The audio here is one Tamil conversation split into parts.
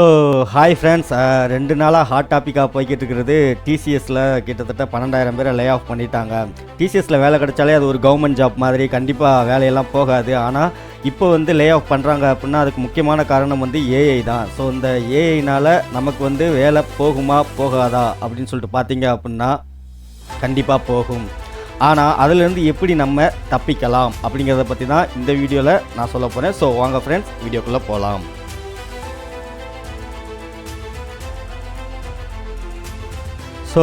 ஸோ ஹாய் ஃப்ரெண்ட்ஸ், 2 நாளாக ஹாட் டாப்பிக்காக போய்கிட்டு இருக்கிறது. டிசிஎஸில் கிட்டத்தட்ட 12,000 பேரை லே ஆஃப் பண்ணிட்டாங்க. டிசிஎஸில் வேலை கிடைச்சாலே அது ஒரு கவர்மெண்ட் ஜாப் மாதிரி, கண்டிப்பாக வேலையெல்லாம் போகாது. ஆனால் இப்போ லே ஆஃப் பண்ணுறாங்க அப்படின்னா அதுக்கு முக்கியமான காரணம் ஏஐ தான். ஸோ இந்த ஏஐனால் நமக்கு வேலை போகுமா போகாதா அப்படின்னு சொல்லிட்டு பார்த்தீங்க அப்படின்னா கண்டிப்பாக போகும். ஆனால் அதிலேருந்து எப்படி நம்ம தப்பிக்கலாம் அப்படிங்கிறத பற்றி தான் இந்த வீடியோவில் நான் சொல்ல போகிறேன். ஸோ வாங்க ஃப்ரெண்ட்ஸ், வீடியோக்குள்ளே போகலாம். ஸோ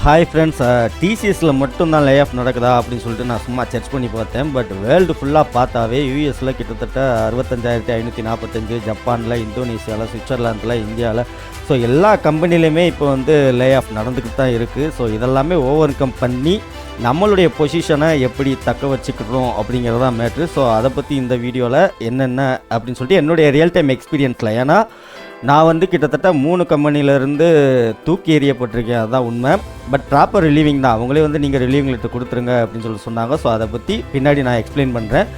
ஹாய் ஃப்ரெண்ட்ஸ், டிசிஎஸில் மட்டும்தான் லே ஆஃப் நடக்குதா அப்படின்னு சொல்லிட்டு நான் சும்மா சர்ச் பண்ணி பார்த்தேன். பட் வேர்ல்டு ஃபுல்லாக பார்த்தாவே யூஎஸில் கிட்டத்தட்ட 65,545, ஜப்பானில், இந்தோனேஷியாவில், சுவிட்சர்லாந்தில், இந்தியாவில், ஸோ எல்லா கம்பெனிலையுமே இப்போ லே ஆஃப் நடந்துக்கிட்டு தான் இருக்குது. ஸோ இதெல்லாமே ஓவர் கம் பண்ணி நம்மளுடைய பொசிஷனை எப்படி தக்க வச்சுக்கிறோம் அப்படிங்கிறதான் மேட்ரு. ஸோ அதை பற்றி இந்த வீடியோவில் என்னென்ன அப்படின்னு சொல்லிட்டு என்னுடைய ரியல் டைம் எக்ஸ்பீரியன்ஸில், ஏன்னா நான் கிட்டத்தட்ட 3 கம்பெனிலேருந்து தூக்கி எறியப்பட்டிருக்கேன், அதுதான் உண்மை. பட் ப்ராப்பர் ரிலீவிங் தான். அவங்களே நீங்கள் ரிலீவிங் லெட்டர் கொடுத்துருங்க அப்படின்னு சொல்லி சொன்னாங்க. ஸோ அதை பற்றி பின்னாடி நான் எக்ஸ்பிளைன் பண்ணுறேன்.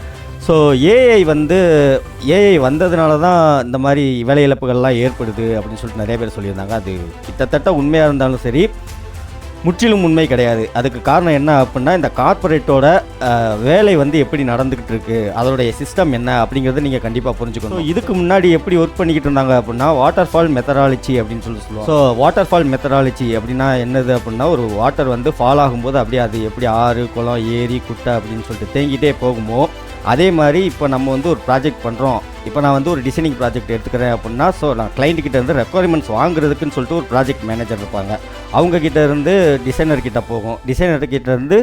ஸோ ஏஐ வந்ததுனால தான் இந்த மாதிரி வேலை இழப்புகள்லாம் ஏற்படுது அப்படின்னு சொல்லிட்டு நிறைய பேர் சொல்லியிருந்தாங்க. அது கிட்டத்தட்ட உண்மையாக இருந்தாலும் சரி, முற்றிலும் உண்மை கிடையாது. அதுக்கு காரணம் என்ன அப்படின்னா, இந்த கார்ப்பரேட்டோட வேலை எப்படி நடந்துக்கிட்டு இருக்குது, அதோடைய சிஸ்டம் என்ன அப்படிங்கிறத நீங்கள் கண்டிப்பாக புரிஞ்சுக்கணும். இதுக்கு முன்னாடி எப்படி ஒர்க் பண்ணிக்கிட்டு இருந்தாங்க அப்படின்னா, வாட்டர்ஃபால் மெத்தடாலஜி அப்படின்னு சொல்லுவோம். ஸோ வாட்டர்ஃபால் மெத்தடாலஜி அப்படின்னா என்னது அப்படின்னா, ஒரு வாட்டர் ஃபால் ஆகும்போது அப்படியே அது எப்படி ஆறு, குளம், ஏரி, குட்டை அப்படின்னு சொல்லிட்டு தேங்கிட்டே போகுமோ, அதே மாதிரி இப்போ நம்ம ஒரு ப்ராஜெக்ட் பண்ணுறோம். இப்போ நான் ஒரு டிசைனிங் ப்ராஜெக்ட் எடுத்துக்கிறேன் அப்படின்னா, ஸோ நான் கிளைண்ட்டுக்கிட்ட இருந்து ரெக்குவயர்மெண்ட்ஸ் வாங்குறதுக்குன்னு சொல்லிட்டு ஒரு ப்ராஜெக்ட் மேனேஜர் இருப்பாங்க. அவங்கக்கிட்ட இருந்து டிசைனர்கிட்ட போகும், டிசைனர்கிட்ட இருந்து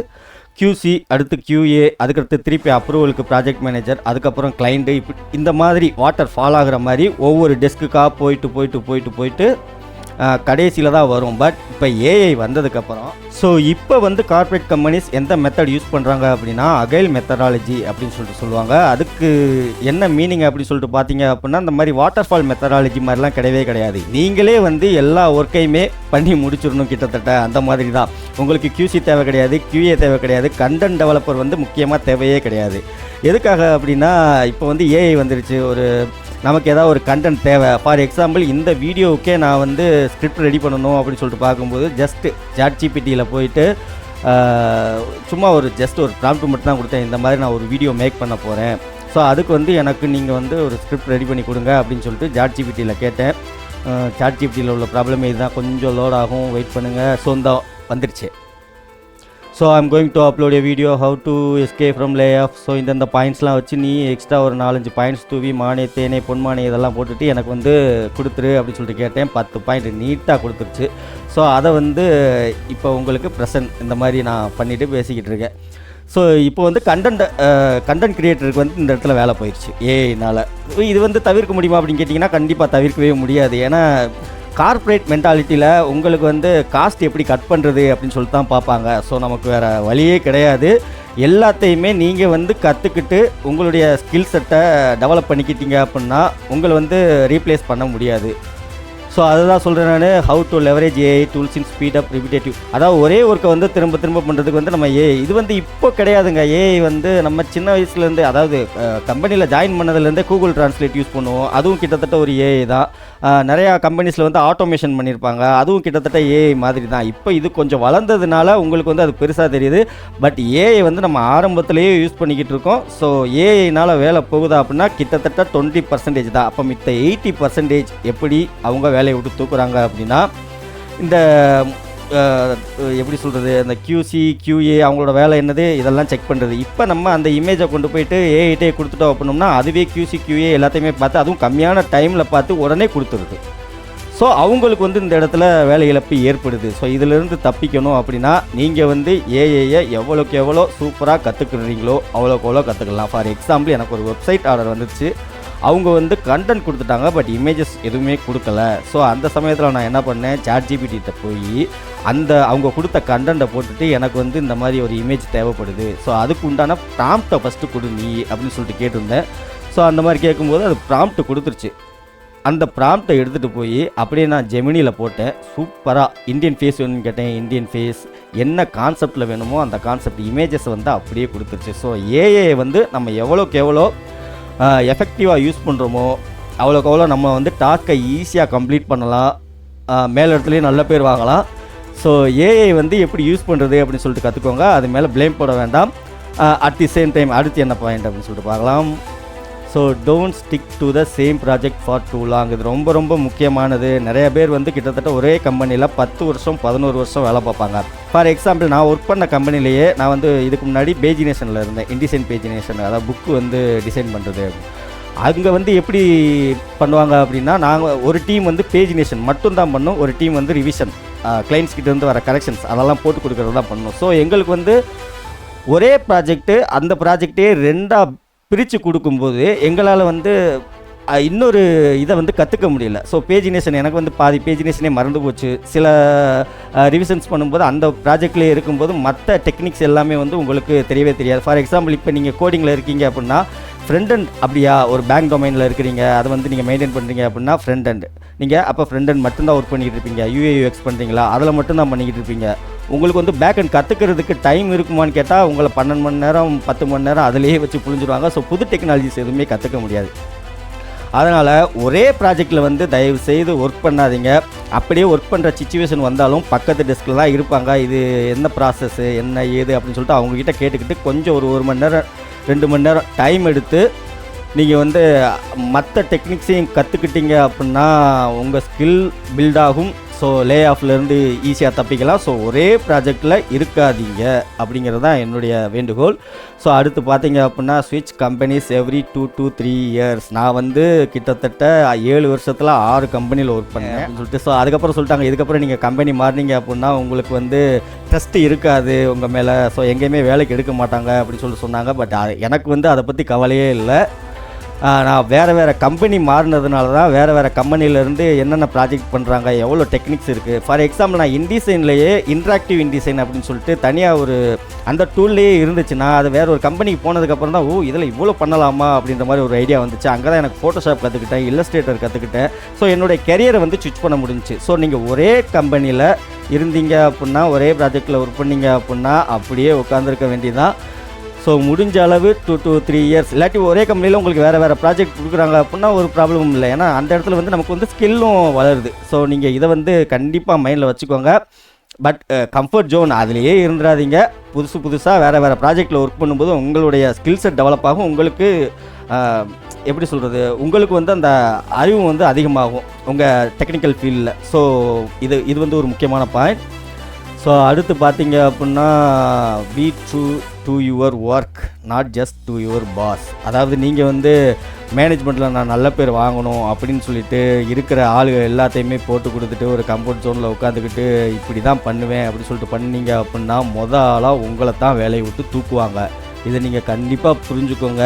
QC, அடுத்து QA, அதுக்கடுத்து திருப்பி அப்ரூவலுக்கு ப்ராஜெக்ட் மேனேஜர், அதுக்கப்புறம் கிளைண்ட்டு. இப்படி இந்த மாதிரி வாட்டர் ஃபால் ஆகிற மாதிரி ஒவ்வொரு டெஸ்க்குக்காக போயிட்டு கடைசியில் தான் வரும். பட் இப்போ ஏஐ வந்ததுக்கப்புறம் இப்போ கார்ப்பரேட் கம்பெனிஸ் எந்த மெத்தட் யூஸ் பண்ணுறாங்க அப்படின்னா, அகைல் மெத்தடாலஜி அப்படின்னு சொல்லுவாங்க. அதுக்கு என்ன மீனிங் அப்படின்னு சொல்லிட்டு பார்த்தீங்க அப்படின்னா, இந்த மாதிரி வாட்டர்ஃபால் மெத்தடாலஜி மாதிரிலாம் கிடையவே கிடையாது. நீங்களே எல்லா ஒர்க்கையுமே பண்ணி முடிச்சிடணும் கிட்டத்தட்ட, அந்த மாதிரி தான். உங்களுக்கு QC தேவை கிடையாது, QA தேவை கிடையாது, கண்டென்ட் டெவலப்பர் முக்கியமாக தேவையே கிடையாது. எதுக்காக அப்படின்னா, இப்போ ஏஐ வந்துருச்சு. நமக்கு ஏதாவது ஒரு கண்டென்ட் தேவை. ஃபார் எக்ஸாம்பிள், இந்த வீடியோவுக்கே நான் ஸ்கிரிப்ட் ரெடி பண்ணணும் அப்படின்னு சொல்லிட்டு பார்க்கும்போது ஜஸ்ட்டு ChatGPTயில் போயிட்டு சும்மா ஒரு ப்ராம்ப்ட் மட்டும் தான் கொடுத்தேன். இந்த மாதிரி நான் ஒரு வீடியோ மேக் பண்ண போகிறேன், ஸோ அதுக்கு எனக்கு நீங்கள் ஒரு ஸ்கிரிப்ட் ரெடி பண்ணி கொடுங்க அப்படின்னு சொல்லிட்டு ChatGPTயில் கேட்டேன். ChatGPTயில் உள்ள ப்ராப்ளமே இதுதான், கொஞ்சம் லோட் ஆகும், வெயிட் பண்ணுங்கள். ஸோ இந்த வந்துருச்சு. So I'm going to upload A video how to escape from lay off. So இந்த பாயிண்ட்ஸ்லாம் வச்சு நீ எக்ஸ்ட்ரா ஒரு 4-5 பாயிண்ட்ஸ் தூவி, மானே, தேனே, பொன்மானே இதெல்லாம் போட்டுட்டு எனக்கு கொடுத்துரு அப்படின்னு சொல்லிட்டு கேட்டேன். 10 பாயிண்ட் நீட்டாக கொடுத்துருச்சு. ஸோ அதை இப்போ உங்களுக்கு ப்ரெசன்ட் இந்த மாதிரி நான் பண்ணிவிட்டு பேசிக்கிட்டு இருக்கேன். ஸோ இப்போ கண்டென்ட் கிரியேட்டருக்கு இந்த இடத்துல வேலை போயிடுச்சு ஏஐனால். இது தவிர்க்க முடியுமா அப்படின்னு கேட்டிங்கன்னா கண்டிப்பாக தவிர்க்கவே முடியாது. ஏன்னா கார்ப்பரேட் மென்டாலிட்டியில் உங்களுக்கு காஸ்ட் எப்படி கட் பண்ணுறது அப்படின்னு சொல்லிட்டு தான் பார்ப்பாங்க. ஸோ நமக்கு வேறு வழியே கிடையாது. எல்லாத்தையுமே நீங்கள் கற்றுக்கிட்டு உங்களுடைய ஸ்கில் செட்டை டெவலப் பண்ணிக்கிட்டீங்க அப்படின்னா உங்களை ரீப்ளேஸ் பண்ண முடியாது. ஸோ அதுதான் சொல்கிறேன் நான், how to leverage AI tools in speed up repetitive. அதாவது ஒரே ஒர்க்கை திரும்ப பண்ணுறதுக்கு நம்ம ஏஐ இது இப்போ கிடையாதுங்க. ஏஐ நம்ம சின்ன வயசுலேருந்து, அதாவது கம்பெனியில் ஜாயின் பண்ணதுலேருந்தே கூகுள் டிரான்ஸ்லேட் யூஸ் பண்ணுவோம். அதுவும் கிட்டத்தட்ட ஒரு ஏஐ தான். நிறையா கம்பெனிஸில் ஆட்டோமேஷன் பண்ணியிருப்பாங்க, அதுவும் கிட்டத்தட்ட ஏஐ மாதிரி தான். இப்போ இது கொஞ்சம் வளர்ந்ததுனால உங்களுக்கு அது பெருசாக தெரியுது. பட் ஏஐ நம்ம ஆரம்பத்திலேயே யூஸ் பண்ணிக்கிட்டு இருக்கோம். ஸோ ஏஐனால் வேலை போகுதா அப்படின்னா கிட்டத்தட்ட 20% தான். அப்போ மித்த 80% எப்படி அவங்க வேலையை விட்டு தூக்குறாங்க அப்படின்னா, இந்த எப்படி சொல்கிறது, அந்த QC, QA அவங்களோட வேலை என்னது, இதெல்லாம் செக் பண்ணுறது. இப்போ நம்ம அந்த இமேஜை கொண்டு போயிட்டு ஏஐட்டே கொடுத்துட்டோம் அப்படின்னோம்னா அதுவே QC, QA எல்லாத்தையுமே பார்த்து, அதுவும் கம்மியான டைமில் பார்த்து உடனே கொடுத்துருது. ஸோ அவங்களுக்கு இந்த இடத்துல வேலை இழப்பு ஏற்படுது. ஸோ இதிலிருந்து தப்பிக்கணும் அப்படின்னா நீங்கள் ஏஐயை எவ்வளோக்கு எவ்வளோ சூப்பராக கற்றுக்குறீங்களோ அவ்வளோக்கு எவ்வளோ கற்றுக்கலாம். ஃபார் எக்ஸாம்பிள், எனக்கு ஒரு வெப்சைட் ஆர்டர் வந்துச்சு. அவங்க கண்டென்ட் கொடுத்துட்டாங்க, பட் இமேஜஸ் எதுவுமே கொடுக்கல. ஸோ அந்த சமயத்தில் நான் என்ன பண்ணேன், ChatGPT போய் அவங்க கொடுத்த கண்டென்ட்டை போட்டுட்டு எனக்கு இந்த மாதிரி ஒரு இமேஜ் தேவைப்படுது, ஸோ அதுக்கு உண்டான ப்ராம்ப்டை ஃபஸ்ட்டு கொடு நீ அப்படின்னு சொல்லிட்டு கேட்டிருந்தேன். ஸோ அந்த மாதிரி கேட்கும்போது அது ப்ராம்ப்ட் கொடுத்துருச்சு. அந்த ப்ராம்ப்டை எடுத்துகிட்டு போய் அப்படியே நான் ஜெமினியில் போட்டேன். சூப்பராக இந்தியன் ஃபேஸ் வேணும்னு கேட்டேன், இந்தியன் ஃபேஸ் என்ன கான்செப்டில் வேணுமோ அந்த கான்செப்ட் இமேஜஸ் அப்படியே கொடுத்துருச்சு. ஸோ ஏஐ நம்ம எவ்வளோக்கு எவ்வளோ எஃபெக்டிவாக யூஸ் பண்ணுறோமோ அவ்வளோக்கு அவ்வளோ நம்ம வந்து டாஸ்க்கை ஈஸியாக கம்ப்ளீட் பண்ணலாம், மேல் இடத்துலையும் நல்ல பேர் வாங்கலாம். ஸோ ஏஐ வந்து எப்படி யூஸ் பண்ணுறது அப்படின்னு சொல்லிட்டு கற்றுக்கோங்க. அது மேலே ப்ளேம் போட வேண்டாம். அட் தி சேம் டைம் அடுத்து என்ன பாயிண்ட் அப்படின்னு சொல்லிட்டு பார்க்கலாம். So don't stick to the same project for too long. இது ரொம்ப ரொம்ப முக்கியமானது. நிறைய பேர் வந்து கிட்டத்தட்ட ஒரே கம்பெனியில் 10 வருஷம் 11 வருஷம் வேலை பார்ப்பாங்க. ஃபார் எக்ஸாம்பிள் நான் ஒர்க் பண்ண கம்பெனிலேயே நான் வந்து இதுக்கு முன்னாடி பேஜினேஷனில் இருந்தேன். இன்டிசைன் பேஜினேஷன், அதாவது புக்கு வந்து டிசைன் பண்ணுறது. அங்கே வந்து எப்படி பண்ணுவாங்க அப்படின்னா, நாங்கள் ஒரு டீம் வந்து பேஜினேஷன் மட்டும்தான் பண்ணோம், ஒரு டீம் வந்து ரிவிஷன், கிளைண்ட்ஸ் கிட்டேருந்து வர கரெக்ஷன்ஸ் அதெல்லாம் போட்டு கொடுக்குறது தான் பண்ணணும். ஸோ எங்களுக்கு வந்து ஒரே ப்ராஜெக்ட்டு, அந்த ப்ராஜெக்டே 2ஆக பிரித்து கொடுக்கும்போது எங்களால் வந்து இன்னொரு இதை வந்து கற்றுக்க முடியல. ஸோ பேஜினேஷன் எனக்கு வந்து பாதி பேஜினேஷனே மறந்து போச்சு. சில ரிவிஷன்ஸ் பண்ணும்போது அந்த ப்ராஜெக்ட்லேயே இருக்கும்போது மற்ற டெக்னிக்ஸ் எல்லாமே வந்து உங்களுக்கு தெரியவே தெரியாது. ஃபார் எக்ஸாம்பிள் இப்போ நீங்கள் கோடிங்கில் இருக்கீங்க அப்படின்னா ஃப்ரண்ட் அண்ட், அப்படியா ஒரு பேங்க் டொமைனில் இருக்கிறீங்க, அதை வந்து நீங்கள் மெயின்டைன் பண்ணுறீங்க அப்படின்னா ஃப்ரண்ட் அண்ட், நீங்கள் அப்போ ஃப்ரண்ட் அண்ட் மட்டும்தான் ஒர்க் பண்ணிக்கிட்டு இருப்பீங்க. யூஏ/யூஎக்ஸ் பண்ணுறீங்களா, அதில் மட்டும்தான் பண்ணிக்கிட்டு இருப்பீங்க. உங்களுக்கு வந்து பேக் அண்ட் கற்றுக்கிறதுக்கு டைம் இருக்குமான்னு கேட்டால் உங்களை 12 மணி நேரம் 10 மணி நேரம் அதிலேயே வச்சு புரிஞ்சுருவாங்க. ஸோ புது டெக்னாலஜிஸ் எதுவுமே கற்றுக்க முடியாது. அதனால் ஒரே ப்ராஜெக்டில் வந்து தயவு செய்து ஒர்க் பண்ணாதீங்க. அப்படியே ஒர்க் பண்ணுற சிச்சுவேஷன் வந்தாலும் பக்கத்து டெஸ்கில் தான் இருப்பாங்க. இது என்ன ப்ராசஸ்ஸு என்ன ஏது அப்படின்னு சொல்லிட்டு அவங்கக்கிட்ட கேட்டுக்கிட்டு கொஞ்சம் ஒரு மணி நேரம் 2 மணி நேரம் டைம் எடுத்து நீங்கள் வந்து மற்ற டெக்னிக்ஸையும் கற்றுக்கிட்டீங்க அப்படின்னா உங்கள் ஸ்கில் பில்ட் ஆகும். ஸோ லே ஆஃப்லேருந்து ஈஸியாக தப்பிக்கலாம். ஸோ ஒரே ப்ராஜெக்டில் இருக்காதீங்க அப்படிங்கிறது தான் என்னுடைய வேண்டுகோள். ஸோ அடுத்து பார்த்தீங்க அப்படின்னா ஸ்விட்ச் கம்பெனிஸ் எவ்ரி 2 to 3 years. நான் வந்து கிட்டத்தட்ட 7 வருஷத்தில் 6 கம்பெனியில் ஒர்க் பண்ணேன் அப்படின்னு சொல்லிட்டு. ஸோ அதுக்கப்புறம் சொல்லிட்டாங்க, இதுக்கப்புறம் நீங்கள் கம்பெனி மாறினீங்க அப்படின்னா உங்களுக்கு வந்து ட்ரஸ்ட் இருக்காது உங்கள் மேலே, ஸோ எங்கேயுமே வேலைக்கு எடுக்க மாட்டாங்க அப்படின்னு சொல்லிட்டு சொன்னாங்க. பட் எனக்கு வந்து அதை பற்றி கவலையே இல்லை. நான் வேறு கம்பெனி மாறினதுனால தான் வேறு கம்பெனிலேருந்து என்னென்ன ப்ராஜெக்ட் பண்ணுறாங்க, எவ்வளோ டெக்னிக்ஸ் இருக்குது. ஃபார் எக்ஸாம்பிள் நான் இன்டிசைன்லேயே இன்ட்ராக்டிவ் இன்டிசைன் அப்படின்னு சொல்லிட்டு தனியாக ஒரு அந்த டூல்லேயே இருந்துச்சுன்னா அது வேறு ஒரு கம்பெனிக்கு போனதுக்கப்புறம் தான் இதில் இவ்வளோ பண்ணலாமா அப்படின்ற மாதிரி ஒரு ஐடியா வந்துச்சு. அங்கே தான் எனக்கு ஃபோட்டோஷாப் கற்றுக்கிட்டேன், இல்லஸ்ட்ரேட்டர் கற்றுக்கிட்டேன். ஸோ என்னுடைய கெரியரை வந்து ஸ்விட்ச் பண்ண முடிஞ்சிச்சு. ஸோ நீங்கள் ஒரே கம்பெனியில் இருந்தீங்க அப்படின்னா, ஒரே ப்ராஜெக்டில் ஒர்க் பண்ணீங்க அப்படின்னா அப்படியே உட்காந்துருக்க வேண்டியதான். ஸோ முடிஞ்ச அளவு 2 to 3 years, இல்லாட்டி ஒரே கம்பெனியில் உங்களுக்கு வேறு ப்ராஜெக்ட் கொடுக்குறாங்க அப்படின்னா ஒரு ப்ராப்ளமும் இல்லை. ஏன்னா அந்த இடத்துல வந்து நமக்கு வந்து ஸ்கில்லும் வளருது. ஸோ நீங்கள் இதை வந்து கண்டிப்பாக மைண்டில் வச்சுக்கோங்க. பட் கம்ஃபர்ட் ஜோன் அதிலேயே இருந்துடாதீங்க. புதுசாக வேறு ப்ராஜெக்டில் ஒர்க் பண்ணும்போது உங்களுடைய ஸ்கில் செட் டெவலப் ஆகும். உங்களுக்கு எப்படி சொல்கிறது, உங்களுக்கு வந்து அந்த அறிவு வந்து அதிகமாகும் உங்கள் டெக்னிக்கல் ஃபீல்டில். ஸோ இது வந்து ஒரு முக்கியமான பாயிண்ட். ஸோ அடுத்து பார்த்தீங்க அப்படின்னா be true to your work, not just to your boss. அதாவது நீங்கள் வந்து மேனேஜ்மெண்ட்டில் நான் நல்ல பேர் வாங்கணும் அப்படின்னு சொல்லிட்டு இருக்கிற ஆளுகள் எல்லாத்தையுமே போட்டு கொடுத்துட்டு ஒரு கம்ஃபர்ட் ஜோனில் உட்காந்துக்கிட்டு இப்படி தான் பண்ணுவேன் அப்படின்னு சொல்லிட்டு பண்ணீங்க அப்படின்னா ஆளாக உங்களை தான் வேலையை விட்டு தூக்குவாங்க. இதை நீங்கள் கண்டிப்பாக புரிஞ்சுக்கோங்க.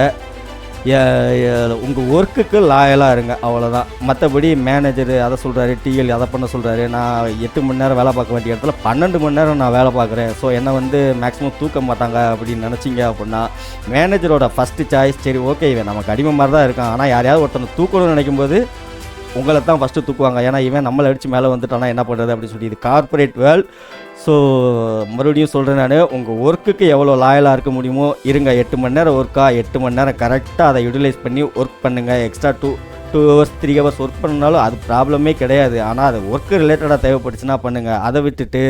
உங்கள் ஒர்க்குக்கு லாயலாக இருங்க, அவ்வளோதான். மற்றபடி மேனேஜரு அதை சொல்கிறாரு, டிஎல் அதை பண்ண சொல்கிறாரு, நான் 8 மணி நேரம் வேலை பார்க்க வேண்டிய இடத்துல 12 மணி நேரம் நான் வேலை பார்க்குறேன், ஸோ என்னை வந்து மேக்ஸிமம் தூக்க மாட்டாங்க அப்படின்னு நினச்சிங்க அப்படின்னா மேனேஜரோட ஃபஸ்ட்டு சாய்ஸ் சரி ஓகே இவன் நமக்கு அடிமை மாதிரி தான் இருக்கான், ஆனால் யாரையாவது ஒருத்தனை தூக்கணும்னு நினைக்கும்போது உங்களை தான் ஃபஸ்ட்டு தூக்குவாங்க. ஏன்னா இவன் நம்மளை அடித்து மேலே வந்துட்டானா என்ன பண்ணுறது அப்படின்னு சொல்லி. இது கார்ப்பரேட் வேர்ல்ட். ஸோ மறுபடியும் சொல்கிறேன், நான் உங்கள் ஒர்க்குக்கு எவ்வளோ லாயலாக இருக்க முடியுமோ இருங்க. 8 மணி நேரம் ஒர்க்கா 8 மணி நேரம் கரெக்டாக அதை யூட்டிலைஸ் பண்ணி ஒர்க் பண்ணுங்கள். எக்ஸ்ட்ரா 2 hours 3 hours ஒர்க் பண்ணாலும் அது ப்ராப்ளமே கிடையாது. ஆனால் அது ஒர்க்கு ரிலேட்டடாக தேவைப்பட்டுச்சுன்னா பண்ணுங்கள். அதை விட்டுட்டு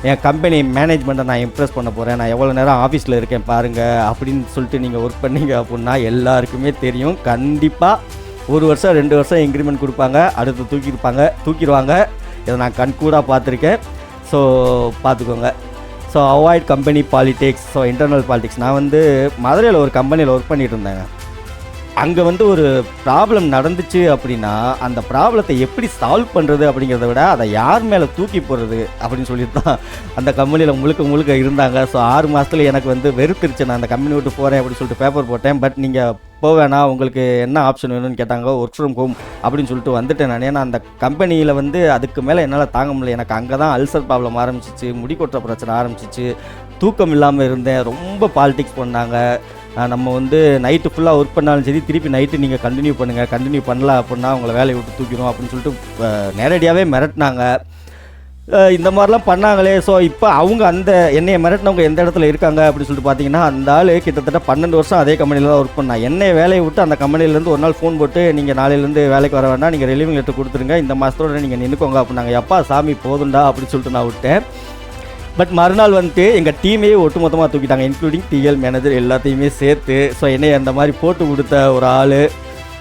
என் கம்பெனி மேனேஜ்மெண்ட்டை நான் இம்ப்ரெஸ் பண்ண போகிறேன், நான் எவ்வளோ நேரம் ஆஃபீஸில் இருக்கேன் பாருங்கள் அப்படின்னு சொல்லிட்டு நீங்கள் ஒர்க் பண்ணீங்க அப்படின்னா எல்லாருக்குமே தெரியும், கண்டிப்பாக 1 வருஷம் 2 வருஷம் இன்க்ரிமெண்ட் கொடுப்பாங்க, அடுத்து தூக்கிடுவாங்க. இதை நான் கண்கூடாக பார்த்துருக்கேன். ஸோ பார்த்துக்கோங்க. So avoid company politics. So internal politics. நான் வந்து மதுரையில் ஒரு கம்பெனியில் ஒர்க் பண்ணிகிட்டு இருந்தேங்க. அங்கே வந்து ஒரு ப்ராப்ளம் நடந்துச்சு அப்படின்னா அந்த ப்ராப்ளத்தை எப்படி சால்வ் பண்ணுறது அப்படிங்கிறத விட அதை யார் மேலே தூக்கி போடுறது அப்படின்னு சொல்லிட்டு தான் அந்த கம்பெனியில் முழுக்க இருந்தாங்க. ஸோ 6 மாதத்துல எனக்கு வந்து வெறுத்துருச்சு, நான் அந்த கம்பெனி விட்டு போகிறேன் அப்படின்னு சொல்லிட்டு பேப்பர் போட்டேன். பட் நீங்கள் போவேணா, உங்களுக்கு என்ன ஆப்ஷன் வேணும்னு கேட்டாங்க. ஒர்க் ஃப்ரம் ஹோம் அப்படின்னு சொல்லிட்டு வந்துட்டேன் நான். ஏன்னா அந்த கம்பெனியில் வந்து அதுக்கு மேலே என்னால் தாங்க முடியல. எனக்கு அங்கே தான் அல்சர் ப்ராப்ளம் ஆரம்பிச்சிச்சு, முடி கொட்டுற பிரச்சனை ஆரம்பிச்சிச்சு, தூக்கம் இல்லாமல் இருந்தேன், ரொம்ப பாலிடிக்ஸ் பண்ணாங்க. நம்ம வந்து நைட்டு ஃபுல்லாக ஒர்க் பண்ணாலும் சரி, திருப்பி நைட்டு நீங்கள் கண்டினியூ பண்ணல அப்படின்னா உங்களை வேலையை விட்டு தூக்கிடும் அப்படின்னு சொல்லிட்டு நேரடியாகவே மிரட்டினாங்க. இந்த மாதிரிலாம் பண்ணாங்களே. ஸோ இப்போ அவங்க அந்த என்னையை மிரட்டினவங்க எந்த இடத்துல இருக்காங்க அப்படின்னு சொல்லிட்டு பார்த்தீங்கன்னா, அந்த ஆள் கிட்டத்தட்ட 12 வருஷம் அதே கம்பெனியில் தான் ஒர்க் பண்ணா. என்னை வேலையை விட்டு அந்த கம்பெனிலேருந்து ஒரு நாள் ஃபோன் போட்டு, நீங்கள் நாளையிலேருந்து வேலைக்கு வர வேண்டாம், நீங்கள் ரிலீவிங் லெட்டர் கொடுத்துருங்க, இந்த மாதத்தோட நீங்கள் நின்றுக்கோங்க அப்படின்னாங்க. எப்பா சாமி போதுண்டா அப்படின்னு சொல்லிட்டு நான் விட்டேன். பட் மறுநாள் வந்துட்டு எங்கள் டீமையே ஒட்டுமொத்தமாக தூக்கிட்டாங்க, இன்க்ளூடிங் டிஎல் மேனேஜர் எல்லாத்தையுமே சேர்த்து. ஸோ என்னை அந்த மாதிரி போட்டு கொடுத்த ஒரு ஆள்,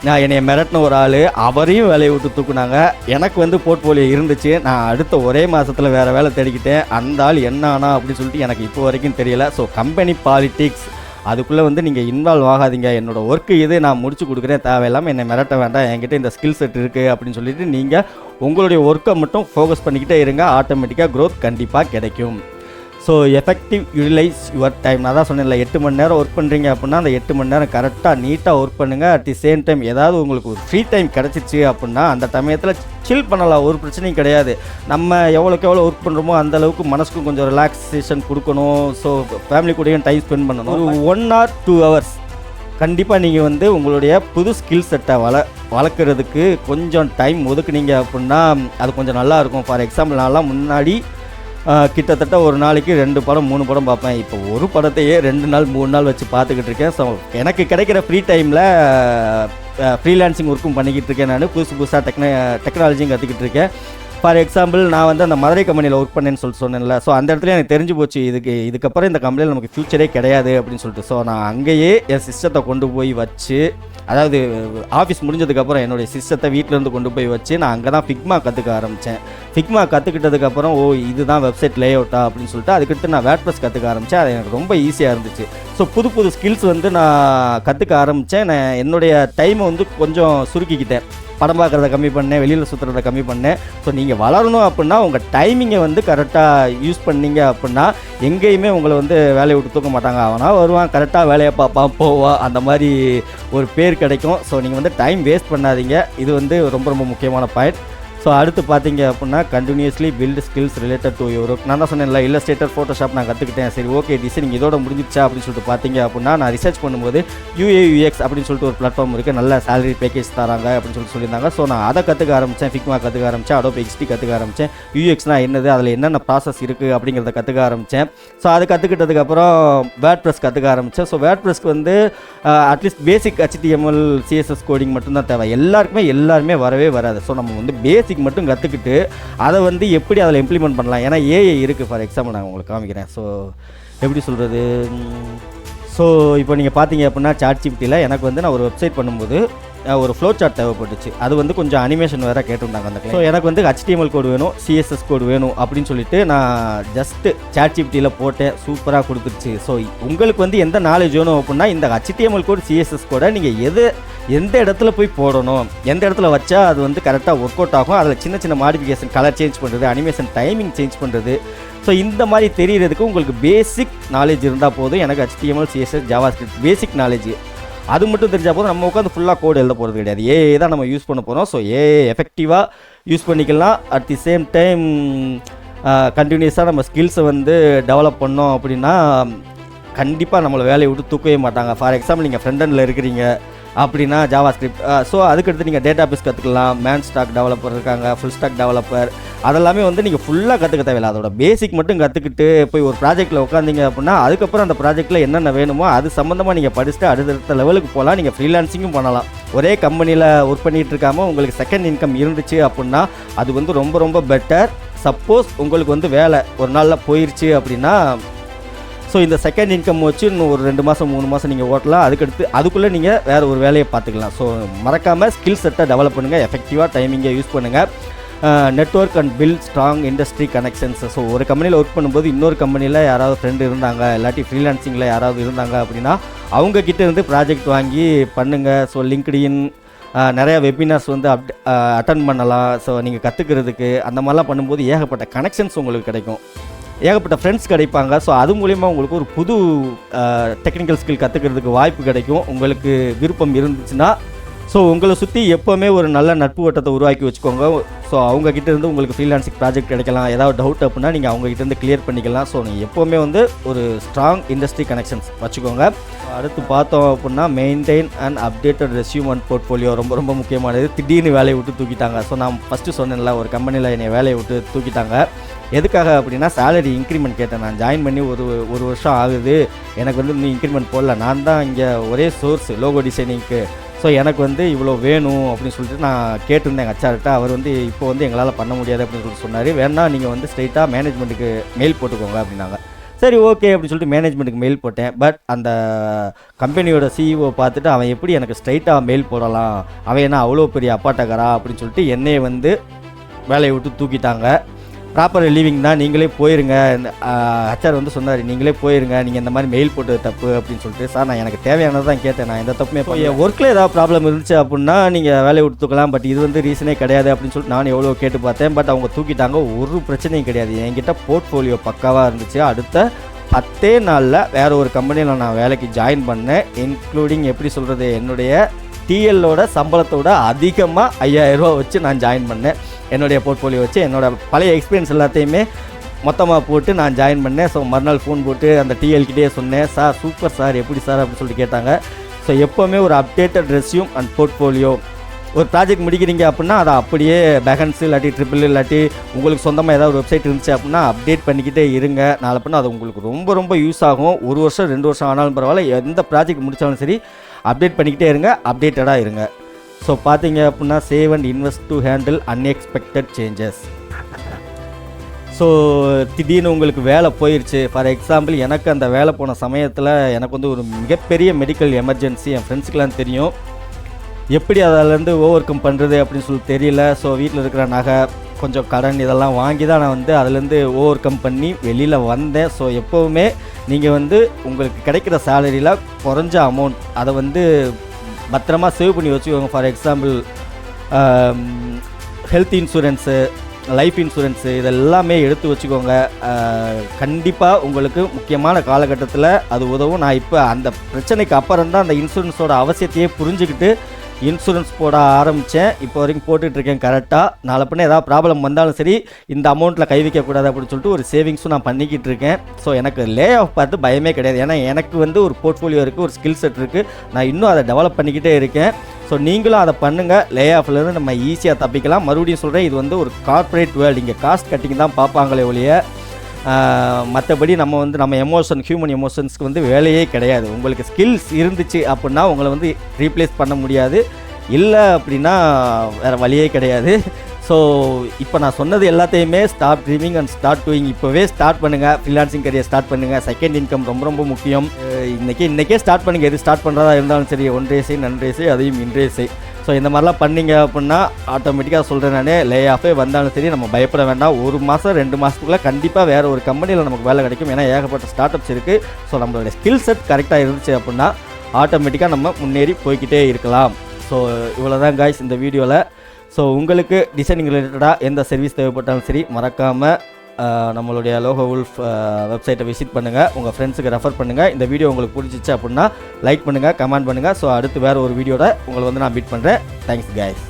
நான் என்னை மிரட்டின ஒரு ஆள், அவரையும் வேலையை விட்டு தூக்குனாங்க. எனக்கு வந்து போர்ட்ஃபோலியோ இருந்துச்சு, நான் அடுத்த ஒரே மாதத்தில் வேறு வேலை தேடிக்கிட்டேன். அந்த ஆள் என்ன ஆனா அப்படின்னு சொல்லிட்டு எனக்கு இப்போ வரைக்கும் தெரியல. ஸோ கம்பெனி பாலிட்டிக்ஸ் அதுக்குள்ளே வந்து நீங்கள் இன்வால்வ் ஆகாதீங்க. என்னோடய ஒர்க்கு இது, நான் முடிச்சு கொடுக்குறேன், தேவையில்லாமல் என்னை மிரட்ட வேண்டாம், என்கிட்ட இந்த ஸ்கில் செட் இருக்குது அப்படின்னு சொல்லிட்டு நீங்கள் உங்களுடைய ஒர்க்கை மட்டும் ஃபோக்கஸ் பண்ணிக்கிட்டே இருங்க. ஆட்டோமேட்டிக்காக க்ரோத் கண்டிப்பாக கிடைக்கும். So effective utilise your time. நான் தான் சொன்னேன்ல, 8 மணி நேரம் ஒர்க் பண்ணுறீங்க அப்படின்னா அந்த 8 மணி நேரம் கரெக்டாக நீட்டாக ஒர்க் பண்ணுங்கள். அட் தி சேம் டைம் ஏதாவது உங்களுக்கு ஒரு ஃப்ரீ டைம் கிடச்சிச்சு அப்படின்னா அந்த சமயத்தில் சில் பண்ணலாம், ஒரு பிரச்சனையும் கிடையாது. நம்ம எவ்வளோக்கு எவ்வளோ ஒர்க் பண்ணுறோமோ அந்தளவுக்கு மனசுக்கும் கொஞ்சம் ரிலாக்ஸேஷன் கொடுக்கணும். ஸோ ஃபேமிலி கூடயும் டைம் ஸ்பெண்ட் பண்ணணும். ஒரு 1 or 2 hours கண்டிப்பாக நீங்கள் வந்து உங்களுடைய புது ஸ்கில் செட்டை வளர்க்குறதுக்கு கொஞ்சம் டைம் ஒதுக்குனீங்க அப்படின்னா அது கொஞ்சம் நல்லாயிருக்கும். ஃபார் எக்ஸாம்பிள், நான்லாம் முன்னாடி கிட்டத்தட்ட ஒரு நாளைக்கு 2 படம் 3 படம் பார்ப்பேன். இப்போ ஒரு படத்தையே 2 நாள் 3 நாள் வச்சு பார்த்துக்கிட்டு இருக்கேன். ஸோ எனக்கு கிடைக்கிற ஃப்ரீ டைமில் ஃப்ரீலான்சிங் ஒர்க்கும் பண்ணிக்கிட்டு இருக்கேன். நான் புதுசாக டெக்னாலஜியும் கற்றுக்கிட்டு இருக்கேன். ஃபார் எக்ஸாம்பிள், நான் வந்து அந்த மதுரை கம்பெனியில் ஒர்க் பண்ணேன்னு சொன்னேன்ல. ஸோ அந்த இடத்துல எனக்கு தெரிஞ்சு போச்சு, இதுக்கப்புறம் இந்த கம்பெனியில் நமக்கு ஃப்யூச்சரே கிடையாது அப்படின்னு சொல்லிட்டு. ஸோ நான் அங்கேயே என் சிஸ்டத்தை கொண்டு போய் வச்சு, அதாவது ஆஃபீஸ் முடிஞ்சதுக்கப்புறம் என்னுடைய சிஸ்டத்தை வீட்டிலேருந்து கொண்டு போய் வச்சு நான் அங்கே தான் ஃபிக்மா கற்றுக்க ஆரம்பித்தேன். ஃபிக்மா கற்றுக்கிட்டதுக்கப்புறம் இதுதான் வெப்சைட் லே அவுட்டா அப்படின்னு சொல்லிட்டு அதுக்கடுத்து நான் வேர்ட்ப்ரெஸ் கற்றுக்க ஆரம்பித்தேன். அது எனக்கு ரொம்ப ஈஸியாக இருந்துச்சு. ஸோ புது ஸ்கில்ஸ் வந்து நான் கற்றுக்க ஆரம்பித்தேன். நான் என்னுடைய டைமை வந்து கொஞ்சம் சுருக்கிக்கிட்டேன். படம் பார்க்குறத கம்மி பண்ணேன், வெளியில் சுற்றுறத கம்மி பண்ணேன். ஸோ நீங்கள் வளரணும் அப்படின்னா உங்கள் டைமிங்கை வந்து கரெக்டாக யூஸ் பண்ணீங்க அப்படின்னா எங்கேயுமே உங்களை வந்து வேலையை விட்டு தூக்க மாட்டாங்க. அவனா வருவான், கரெக்டாக வேலையை பார்ப்பான், போவான், அந்த மாதிரி ஒரு பேர் கிடைக்கும். ஸோ நீங்கள் வந்து டைம் வேஸ்ட் பண்ணாதீங்க. இது வந்து ரொம்ப முக்கியமான பாயிண்ட். ஸோ அடுத்து பார்த்தீங்க அப்படின்னா continuously build skills related to your work. நான் தான் சொன்னேன்ல, இல்லஸ்ட்ரேட்டர், ஃபோட்டோஷாப் நான் கற்றுக்கிட்டேன். சரி, ஓகே டிசைனிங் இதோட முடிஞ்சிச்சா அப்படின்னு சொல்லிட்டு பார்த்தீங்க அப்படின்னா நான் ரிசர்ச் பண்ணும்போது UX அப்படின்னு சொல்லிட்டு ஒரு பிளாட்ஃபார்ம் இருக்குது, நல்ல சேலரி பேக்கேஜ் தராங்க அப்படின்னு சொல்லியிருந்தாங்க. ஸோ நான் அதை கற்றுக்க ஆரம்பித்தேன், ஃபிக்மா கற்றுக்க ஆரம்பித்தேன், Adobe XD கற்றுக்க ஆரம்பித்தேன். UXனா என்னது, அதில் என்னென்ன ப்ராசஸ் இருக்குது அப்படிங்கிறத கற்றுக்க ஆரம்பித்தேன். ஸோ அதை கற்றுக்கிட்டதுக்கப்புறம் வேர்ட்ப்ரெஸ் கற்றுக்க ஆரம்பித்தேன். ஸோ வேர்ட்ப்ரெஸ்க்கு வந்து at least basic HTML CSS coding மட்டும்தான் தேவை. எல்லாருமே வரவே வராது. ஸோ நம்ம வந்து பேசிக் மட்டும் கற்றுக்கிட்டு அதை வந்து எப்படி அதில் இம்ப்ளிமெண்ட் பண்ணலாம். ஏன்னா AI இருக்குது. ஃபார் எக்ஸாம்பிள் நான் உங்களுக்கு காமிக்கிறேன். ஸோ எப்படி சொல்கிறது, ஸோ இப்போ நீங்கள் பார்த்தீங்க அப்படின்னா ChatGPTல எனக்கு வந்து நான் ஒரு வெப்சைட் பண்ணும்போது ஒரு ஃப்ளோ சார்ட் தேவைப்பட்டுச்சு. அது வந்து கொஞ்சம் அனிமேஷன் வேறு கேட்டுருந்தாங்க அந்த கிளைண்ட். ஸோ எனக்கு வந்து HTML கோடு வேணும், CSS கோடு வேணும் அப்படின்னு சொல்லிட்டு நான் ஜஸ்ட்டு ChatGPTல போட்டேன், சூப்பராக கொடுத்துருச்சு. ஸோ உங்களுக்கு வந்து எந்த நாலேஜ் வேணும் அப்படின்னா இந்த HTML கோடு CSS கோடை நீங்கள் எந்த இடத்துல போய் போடணும், எந்த இடத்துல வச்சா அது வந்து கரெக்டாக ஒர்க் அவுட் ஆகும், அதில் சின்ன மாடிஃபிகேஷன், கலர் சேஞ்ச் பண்ணுறது, அனிமேஷன் டைமிங் சேஞ்ச் பண்ணுறது. ஸோ இந்த மாதிரி தெரியறதுக்கு உங்களுக்கு பேசிக் நாலேஜ் இருந்தால் போதும். எனக்கு HTML CSS JavaScript basic knowledge அது மட்டும் தெரிஞ்சால் போதும். நம்ம உட்காந்து ஃபுல்லாக கோடு எழுத போகிறது கிடையாது. AI தான் நம்ம யூஸ் பண்ண போகிறோம். ஸோ AI எஃபெக்டிவாக யூஸ் பண்ணிக்கலாம். அட் தி சேம் டைம் கண்டினியூஸாக நம்ம ஸ்கில்ஸை வந்து டெவலப் பண்ணோம் அப்படின்னா கண்டிப்பாக நம்மளை வேலையை விட்டு தூக்கவே மாட்டாங்க. ஃபார் எக்ஸாம்பிள், நீங்கள் ஃப்ரண்ட் எண்டில் இருக்கிறீங்க அப்படின்னா JavaScript, ஸோ அதுக்கடுத்து நீங்கள் டேட்டாபேஸ் கற்றுக்கலாம், மேன் ஸ்டாக் டெவலப்பர் இருக்காங்க, ஃபுல் ஸ்டாக் டெவலப்பர், அதெல்லாமே வந்து நீங்கள் ஃபுல்லாக கற்றுக்க தேவையில்லை. அதோட பேசிக் மட்டும் கற்றுக்கிட்டு போய் ஒரு ப்ராஜெக்ட்டில் உட்காந்திங்க அப்படின்னா அதுக்கப்புறம் அந்த ப்ராஜெக்ட்டில் என்னென்ன வேணுமோ அது சம்மந்தமாக நீங்கள் படிச்சுட்டு அடுத்தடுத்த லெவலுக்கு போகலாம். நீங்கள் ஃப்ரீலான்சிங்கும் பண்ணலாம். ஒரே கம்பெனியில் ஒர்க் பண்ணிகிட்டு இருக்காமல் உங்களுக்கு செகண்ட் இன்கம் இருந்துச்சு அப்படின்னா அது வந்து ரொம்ப பெட்டர். சப்போஸ் உங்களுக்கு வந்து வேலை ஒரு நாளில் போயிடுச்சு அப்படின்னா ஸோ இந்த செகண்ட் இன்கம் வச்சு இன்னும் ஒரு 2 மாதம் 3 மாதம் நீங்கள் ஓட்டலாம். அதுக்குள்ளே நீங்கள் வேறு ஒரு வேலையை பார்த்துக்கலாம். ஸோ மறக்காமல் ஸ்கில் செட்டை டெவலப் பண்ணுங்கள், எஃபெக்டிவாக டைமிங்கை யூஸ் பண்ணுங்கள். Network and build strong industry connections. So ஒரு கம்பெனியில் ஒர்க் பண்ணும்போது இன்னொரு கம்பெனியில் யாராவது ஃப்ரெண்டு இருந்தாங்க, இல்லாட்டி ஃப்ரீலான்சிங்கில் யாராவது இருந்தாங்க அப்படின்னா அவங்கக்கிட்ட இருந்து ப்ராஜெக்ட் வாங்கி பண்ணுங்கள். ஸோ லிங்க்டின் நிறையா வெபினார்ஸ் வந்து அட்டன் பண்ணலாம். ஸோ நீங்கள் கற்றுக்கிறதுக்கு அந்த மாதிரிலாம் பண்ணும்போது ஏகப்பட்ட கனெக்ஷன்ஸ் உங்களுக்கு கிடைக்கும், ஏகப்பட்ட ஃப்ரெண்ட்ஸ் கிடைப்பாங்க. ஸோ அது மூலிமா உங்களுக்கு ஒரு புது டெக்னிக்கல் ஸ்கில் கற்றுக்கிறதுக்கு வாய்ப்பு கிடைக்கும், உங்களுக்கு விருப்பம் இருந்துச்சுன்னா. ஸோ உங்களை சுற்றி எப்போவுமே ஒரு நல்ல நட்பு வட்டத்தை உருவாக்கி வச்சுக்கோங்க. ஸோ அவங்கக்கிட்ட இருந்து உங்களுக்கு ஃப்ரீலான்சிங் ப்ராஜெக்ட் கிடைக்கலாம். ஏதாவது டவுட் அப்படின்னா நீங்கள் அவங்ககிட்டேருந்து கிளியர் பண்ணிக்கலாம். ஸோ நீங்கள் எப்போவுமே வந்து ஒரு ஸ்ட்ராங் இண்டஸ்ட்ரி கனெக்ஷன்ஸ் வச்சுக்கோங்க. அடுத்து பார்த்தோம் அப்படின்னா maintain and updated resume and portfolio ரொம்ப முக்கியமானது. திடீர்னு வேலையை விட்டு தூக்கிட்டாங்க. ஸோ நான் ஃபஸ்ட்டு சொன்னேன்ல, ஒரு கம்பெனியில் என்னை வேலையை விட்டு தூக்கிட்டாங்க. எதுக்காக அப்படின்னா சேலரி இன்க்ரிமெண்ட் கேட்டேன். நான் ஜாயின் பண்ணி ஒரு வருஷம் ஆகுது, எனக்கு வந்து இன்னும் இன்க்ரிமெண்ட் போடல. நான் தான் இங்கே ஒரே சோர்ஸ் லோகோ டிசைனிங்க்கு. ஸோ எனக்கு வந்து இவ்வளோ வேணும் அப்படின்னு சொல்லிட்டு நான் கேட்டிருந்தேன் எங்கள் ஹெச்ஆர்கிட்ட. அவர் வந்து இப்போ வந்து எங்களால் பண்ண முடியாது அப்படின்னு சொல்லிட்டு சொன்னார். வேணா நீங்கள் வந்து ஸ்ட்ரைட்டாக மேனேஜ்மெண்ட்டுக்கு மெயில் போட்டுக்கோங்க அப்படின்னாங்க. சரி ஓகே அப்படின்னு சொல்லிட்டு மேனேஜ்மெண்ட்டுக்கு மெயில் போட்டேன். பட் அந்த கம்பெனியோட சிஇஓ பார்த்துட்டு அவன் எப்படி எனக்கு ஸ்ட்ரைட்டாக மெயில் போடலாம், அவன் என்ன அவ்வளோ பெரிய அப்பாட்டக்காரா அப்படின்னு சொல்லிட்டு என்னையை வந்து வேலையை விட்டு தூக்கிட்டாங்க. ப்ராப்பர் லீவிங் தான், நீங்களே போயிருங்க. ஹெச்ஆர் வந்து சொன்னார், நீங்களே போயிருங்க, நீங்கள் இந்த மாதிரி மெயில் போட்டது தப்பு அப்படின்னு சொல்லிட்டு. சார் நான் எனக்கு தேவையானது தான் கேட்டேன், நான் எந்த தப்புமே ஒர்க்கில் ஏதாவது ப்ராப்ளம் இருந்துச்சு அப்படின்னா நீங்கள் வேலையை விட்டு தூக்கலாம், பட் இது வந்து ரீசனே கிடையாது அப்படின்னு சொல்லிட்டு நான் எவ்வளோ கேட்டு பார்த்தேன். பட் அவங்க தூக்கிட்டாங்க. ஒரு பிரச்சனையும் கிடையாது. என்கிட்ட போர்ட்ஃபோலியோ பக்காவாக இருந்துச்சு. அடுத்த 10 நாளில் வேறு ஒரு கம்பெனியில் நான் வேலைக்கு ஜாயின் பண்ணேன். இன்க்ளூடிங் எப்படி சொல்கிறது, என்னுடைய டிஎல்லோட சம்பளத்தோட அதிகமாக 5000 ரூபா வச்சு நான் ஜாயின் பண்ணேன். என்னுடைய போர்ட்ஃபோலியோ வச்சு என்னோடய பழைய எக்ஸ்பீரியன்ஸ் எல்லாத்தையுமே மொத்தமாக போட்டு நான் ஜாயின் பண்ணேன். ஸோ மறுநாள் ஃபோன் போட்டு அந்த டிஎல்கிட்டே சொன்னேன், சார் சூப்பர் சார், எப்படி சார் அப்படின்னு சொல்லிட்டு கேட்டாங்க. ஸோ எப்போவுமே ஒரு அப்டேட்டட் ரெஸ்யூம் அண்ட் போர்ட்ஃபோலியோ, ஒரு ப்ராஜெக்ட் முடிக்கிறீங்க அப்படின்னா அதை அப்படியே பேகன்ஸ் இல்லாட்டி ட்ரிபிள் இல்லாட்டி உங்களுக்கு சொந்தமாக ஏதாவது ஒரு வெப்சைட் இருந்துச்சு அப்படின்னா அப்டேட் பண்ணிக்கிட்டே இருங்க. நாளை பண்ணால் அது உங்களுக்கு ரொம்ப ரொம்ப யூஸ் ஆகும். 1 வருஷம் 2 வருஷம் ஆனாலும் பரவாயில்ல, எந்த ப்ராஜெக்ட் முடித்தாலும் சரி அப்டேட் பண்ணிக்கிட்டே இருங்க, அப்டேட்டடாக இருங்க. ஸோ பார்த்தீங்க அப்படின்னா save and invest to handle unexpected changes. So திடீர்னு உங்களுக்கு வேலை போயிடுச்சு. ஃபார் எக்ஸாம்பிள் எனக்கு அந்த வேலை போன சமயத்தில் எனக்கு வந்து ஒரு மிகப்பெரிய மெடிக்கல் எமர்ஜென்சி. என் ஃப்ரெண்ட்ஸுக்கெலாம் தெரியும், எப்படி அதிலேருந்து ஓவர் கம் பண்ணுறது அப்படின்னு சொல்லி தெரியல. ஸோ வீட்டில் இருக்கிற நகை, கொஞ்சம் கடன் இதெல்லாம் வாங்கி தான் நான் வந்து அதுலேருந்து ஓவர் கம் பண்ணி வெளியில் வந்தேன். ஸோ எப்போவுமே நீங்கள் வந்து உங்களுக்கு கிடைக்கிற சேலரியில் குறைஞ்ச அமௌண்ட் அதை வந்து பத்திரமா சேவ் பண்ணி வச்சுக்கோங்க. For example health insurance, life insurance இதெல்லாமே எடுத்து வச்சுக்கோங்க. கண்டிப்பாக உங்களுக்கு முக்கியமான காலகட்டத்தில் அது உதவும். நான் இப்போ அந்த பிரச்சனைக்கு அப்புறம் தான் அந்த இன்சூரன்ஸோட அவசியத்தையே புரிஞ்சுக்கிட்டு இன்சூரன்ஸ் போட ஆரம்பித்தேன். இப்போ வரைக்கும் போட்டுட்ருக்கேன் கரெக்டாக. நாளை பின்ன ஏதாவது ப்ராப்ளம் வந்தாலும் சரி இந்த அமௌண்ட்டில் கை வைக்கக்கூடாது அப்படின்னு சொல்லிட்டு ஒரு சேவிங்ஸும் நான் பண்ணிக்கிட்டு இருக்கேன். ஸோ எனக்கு லே ஆஃப் பார்த்து பயமே கிடையாது. ஏன்னா எனக்கு வந்து ஒரு போர்ட்ஃபோலியோ இருக்குது, ஒரு ஸ்கில் செட் இருக்குது, நான் இன்னும் அதை டெவலப் பண்ணிக்கிட்டே இருக்கேன். ஸோ நீங்களும் அதை பண்ணுங்கள். லே ஆஃப்லேருந்து நம்ம ஈஸியாக தப்பிக்கலாம். மறுபடியும் சொல்கிறேன், இது வந்து ஒரு கார்ப்பரேட் வேர்ல்டு. இங்கே காஸ்ட் கட்டிங் தான் பார்ப்பாங்களே ஒழிய மற்றபடி நம்ம ஹியூமன் எமோஷன்ஸ்க்கு வந்து வேலையே கிடையாது. உங்களுக்கு ஸ்கில்ஸ் இருந்துச்சு அப்படின்னா உங்களை வந்து ரீப்ளேஸ் பண்ண முடியாது, இல்லை அப்படின்னா வேறு வழியே கிடையாது. ஸோ இப்போ நான் சொன்னது எல்லாத்தையுமே start dreaming and start doing. இப்போவே ஸ்டார்ட் பண்ணுங்கள், ஃப்ரீலான்சிங் கரியர் ஸ்டார்ட் பண்ணுங்கள். செகண்ட் இன்கம் ரொம்ப ரொம்ப முக்கியம். இன்றைக்கே ஸ்டார்ட் பண்ணுங்கள். எது ஸ்டார்ட் பண்ணுறதா இருந்தாலும் சரி, ஒன்றே செய் நன்றே செய், அதையும் இன்றே செய். ஸோ இந்த மாதிரிலாம் பண்ணிங்க அப்படின்னா ஆட்டோமேட்டிக்காக சொல்கிறேன் நானே, லே ஆஃபே வந்தாலும் சரி நம்ம பயப்பட வேண்டாம். 1 மாதம் 2 மாதத்துக்குள்ளே கண்டிப்பாக வேறு ஒரு கம்பெனியில் நமக்கு வேலை கிடைக்கும். ஏன்னா ஏகப்பட்ட ஸ்டார்ட் அப்ஸ் இருக்குது. ஸோ நம்மளுடைய ஸ்கில் செட் கரெக்டாக இருந்துச்சு அப்படின்னா ஆட்டோமேட்டிக்காக நம்ம முன்னேறி போய்கிட்டே இருக்கலாம். ஸோ இவ்வளோ தான் காய்ஸ் இந்த வீடியோவில். ஸோ உங்களுக்கு டிசைனிங் ரிலேட்டடாக எந்த சர்வீஸ் தேவைப்பட்டாலும் சரி மறக்காமல் நம்மளுடைய லோகோ உல்ஃப் வெப்சைட்டை விசிட் பண்ணுங்கள், உங்கள் ஃப்ரெண்ட்ஸுக்கு ரெஃபர் பண்ணுங்கள். இந்த வீடியோ உங்களுக்கு பிடிச்சிச்சு அப்படின்னா லைக் பண்ணுங்கள், கமெண்ட் பண்ணுங்கள். ஸோ அடுத்து வேறு ஒரு வீடியோட உங்களை வந்து நான் மீட் பண்ணுறேன். Thanks guys.